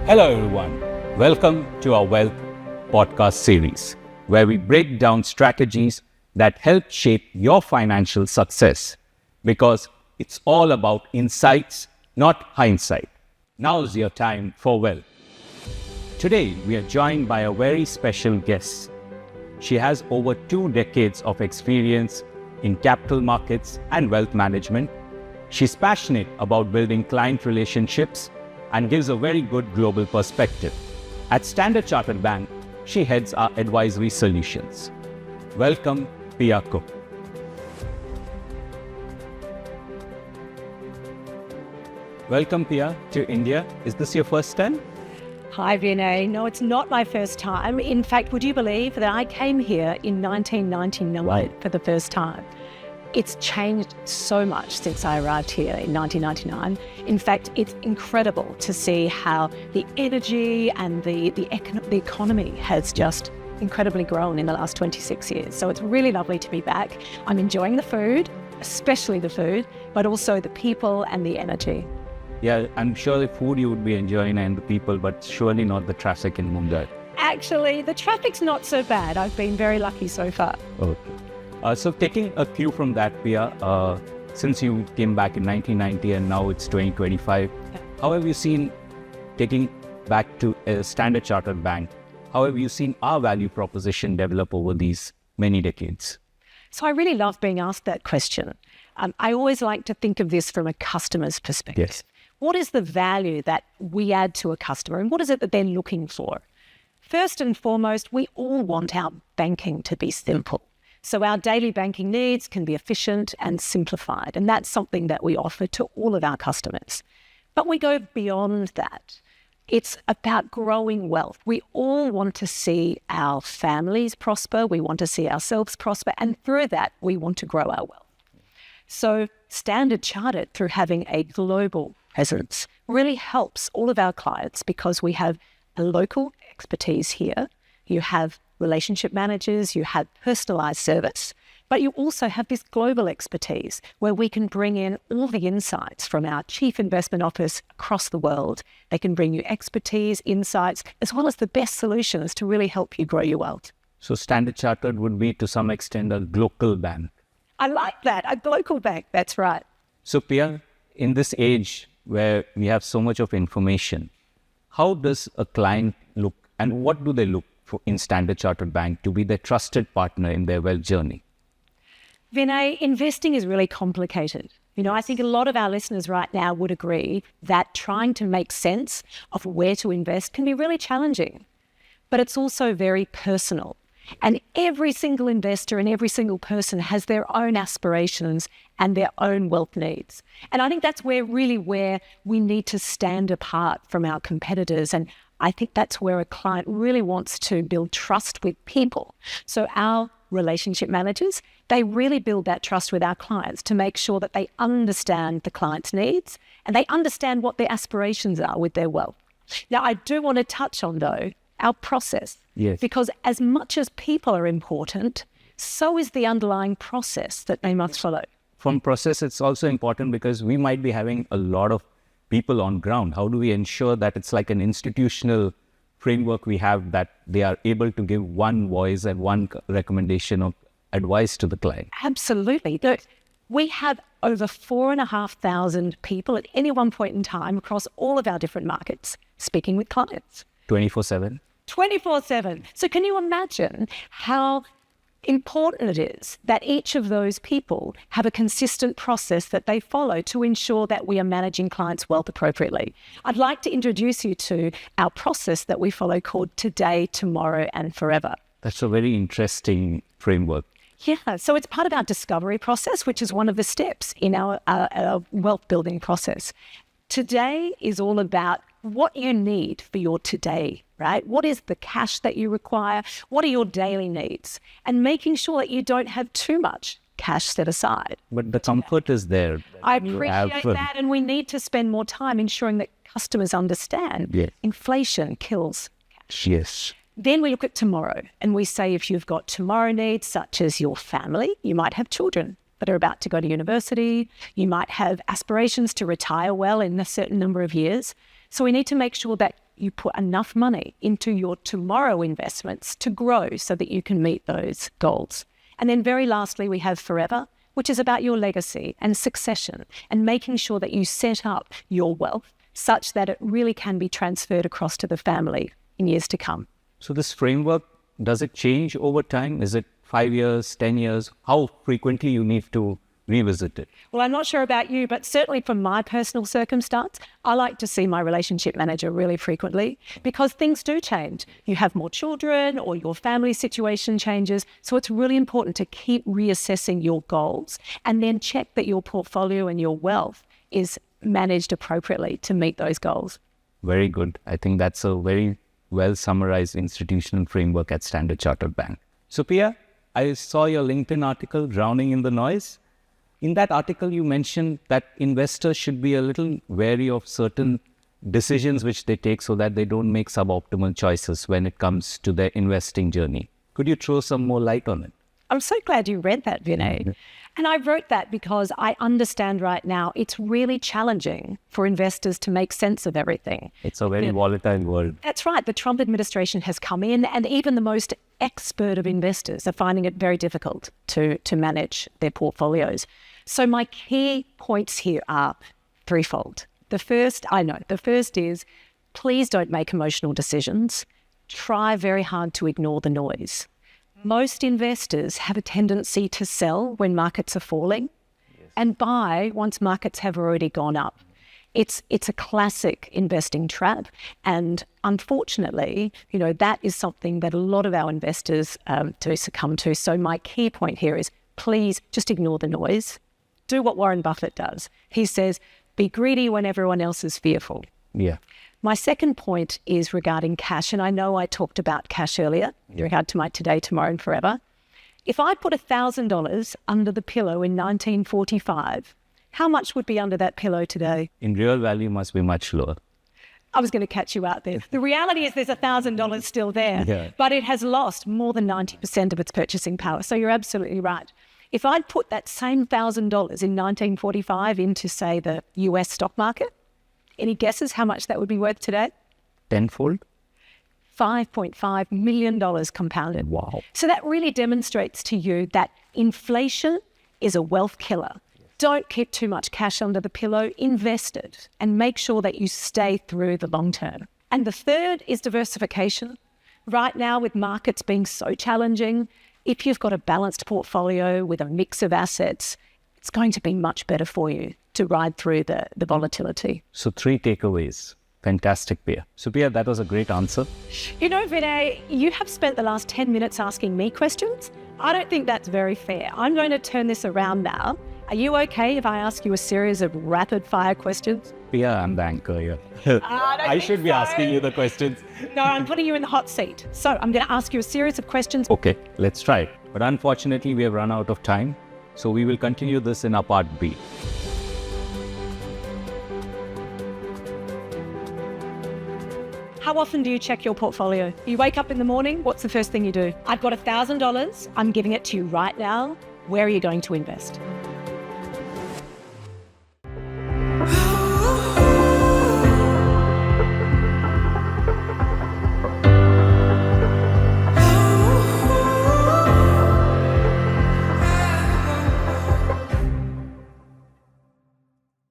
Hello everyone, welcome to our Wealth podcast series, where we break down strategies that help shape your financial success, because it's all about insights, not hindsight. Now's your time for wealth. Today, we are joined by a very special guest. She has over 2 decades of experience in capital markets and wealth management. She's passionate about building client relationships and gives a very good global perspective. At Standard Chartered Bank, she heads our advisory solutions. Welcome, Pia Cooke. Welcome, Pia, to India. Is this your first time? Hi, Vinay. No, it's not my first time. In fact, would you believe that I came here in 1999 for the first time? It's changed so much since I arrived here in 1999. In fact, it's incredible to see how the energy and the economy has just incredibly grown in the last 26 years. So it's really lovely to be back. I'm enjoying the food, especially the food, but also the people and the energy. Yeah, I'm sure the food you would be enjoying and the people, but surely not the traffic in Mumbai. Actually, the traffic's not so bad. I've been very lucky so far. Okay. So taking a cue from that, Pia, since you came back in 1990 and now it's 2025, how have you seen, taking back to a Standard Chartered Bank, how have you seen our value proposition develop over these many decades? So I really love being asked that question. I always like to think of this from a customer's perspective. Yes. What is the value that we add to a customer, and what is it that they're looking for? First and foremost, we all want our banking to be simple. So our daily banking needs can be efficient and simplified, and that's something that we offer to all of our customers. But we go beyond that. It's about growing wealth. We all want to see our families prosper, we want to see ourselves prosper, and through that, we want to grow our wealth. So Standard Chartered, through having a global presence, really helps all of our clients because we have a local expertise here. You have relationship managers, you have personalised service, but you also have this global expertise where we can bring in all the insights from our chief investment office across the world. They can bring you expertise, insights, as well as the best solutions to really help you grow your wealth. So Standard Chartered would be to some extent a local bank. I like that, a local bank, that's right. So Pia, in this age where we have so much of information, how does a client look and what do they look for in Standard Chartered Bank to be their trusted partner in their wealth journey? Vinay, investing is really complicated. I think a lot of our listeners right now would agree that trying to make sense of where to invest can be really challenging, but it's also very personal. And every single investor and every single person has their own aspirations and their own wealth needs. And I think that's where we need to stand apart from our competitors. And I think that's where a client really wants to build trust with people. So our relationship managers, they really build that trust with our clients to make sure that they understand the client's needs and they understand what their aspirations are with their wealth. Now, I do want to touch on, though, our process. Yes. Because as much as people are important, so is the underlying process that they must follow. From process, it's also important because we might be having a lot of people on ground. How do we ensure that it's like an institutional framework we have, that they are able to give one voice and one recommendation of advice to the client? Absolutely. Look, we have over 4,500 people at any one point in time across all of our different markets speaking with clients. 24/7? 24/7. So can you imagine how important it is that each of those people have a consistent process that they follow to ensure that we are managing clients' wealth appropriately? I'd like to introduce you to our process that we follow called Today, Tomorrow and Forever. That's a very interesting framework. Yeah, so it's part of our discovery process, which is one of the steps in our wealth building process. Today is all about what you need for your today, right? What is the cash that you require? What are your daily needs? And making sure that you don't have too much cash set aside. But the comfort is there. I appreciate that, and we need to spend more time ensuring that customers understand inflation kills cash. Yes. Then we look at tomorrow and we say if you've got tomorrow needs such as your family, you might have children that are about to go to university, you might have aspirations to retire well in a certain number of years. So we need to make sure that you put enough money into your tomorrow investments to grow so that you can meet those goals. And then very lastly, we have forever, which is about your legacy and succession and making sure that you set up your wealth such that it really can be transferred across to the family in years to come. So this framework, does it change over time? Is it 5 years, 10 years? How frequently you need to revisit it? Well, I'm not sure about you, but certainly from my personal circumstance, I like to see my relationship manager really frequently because things do change. You have more children or your family situation changes. So it's really important to keep reassessing your goals and then check that your portfolio and your wealth is managed appropriately to meet those goals. Very good. I think that's a very well summarized institutional framework at Standard Chartered Bank. So Pia, I saw your LinkedIn article, Drowning in the Noise. In that article, you mentioned that investors should be a little wary of certain decisions which they take so that they don't make suboptimal choices when it comes to their investing journey. Could you throw some more light on it? I'm so glad you read that, Vinay. And I wrote that because I understand right now it's really challenging for investors to make sense of everything. It's a very volatile world. That's right. The Trump administration has come in and even the most expert of investors are finding it very difficult to manage their portfolios. So my key points here are threefold. The first is please don't make emotional decisions. Try very hard to ignore the noise. Most investors have a tendency to sell when markets are falling and buy once markets have already gone up. It's a classic investing trap. And unfortunately, that is something that a lot of our investors do succumb to. So my key point here is please just ignore the noise. Do what Warren Buffett does. He says, be greedy when everyone else is fearful. Yeah. My second point is regarding cash, and I know I talked about cash earlier in regard to my today, tomorrow, and forever. If I put $1,000 under the pillow in 1945, how much would be under that pillow today? In real value, must be much lower. I was going to catch you out there. The reality is there's $1,000 still there, but it has lost more than 90% of its purchasing power. So you're absolutely right. If I'd put that same $1,000 in 1945 into, say, the US stock market, any guesses how much that would be worth today? Tenfold? $5.5 million compounded. Wow. So that really demonstrates to you that inflation is a wealth killer. Don't keep too much cash under the pillow. Invest it and make sure that you stay through the long term. And the third is diversification. Right now, with markets being so challenging, if you've got a balanced portfolio with a mix of assets, it's going to be much better for you to ride through the volatility. So 3 takeaways. Fantastic, Pia. So Pia, that was a great answer. Vinay, you have spent the last 10 minutes asking me questions. I don't think that's very fair. I'm going to turn this around now. Are you okay if I ask you a series of rapid fire questions? Pia, I'm the anchor here. I should be asking you the questions. No, I'm putting you in the hot seat. So I'm going to ask you a series of questions. Okay, let's try it. But unfortunately, we have run out of time. So we will continue this in our part B. How often do you check your portfolio? You wake up in the morning, what's the first thing you do? I've got $1,000, I'm giving it to you right now. Where are you going to invest?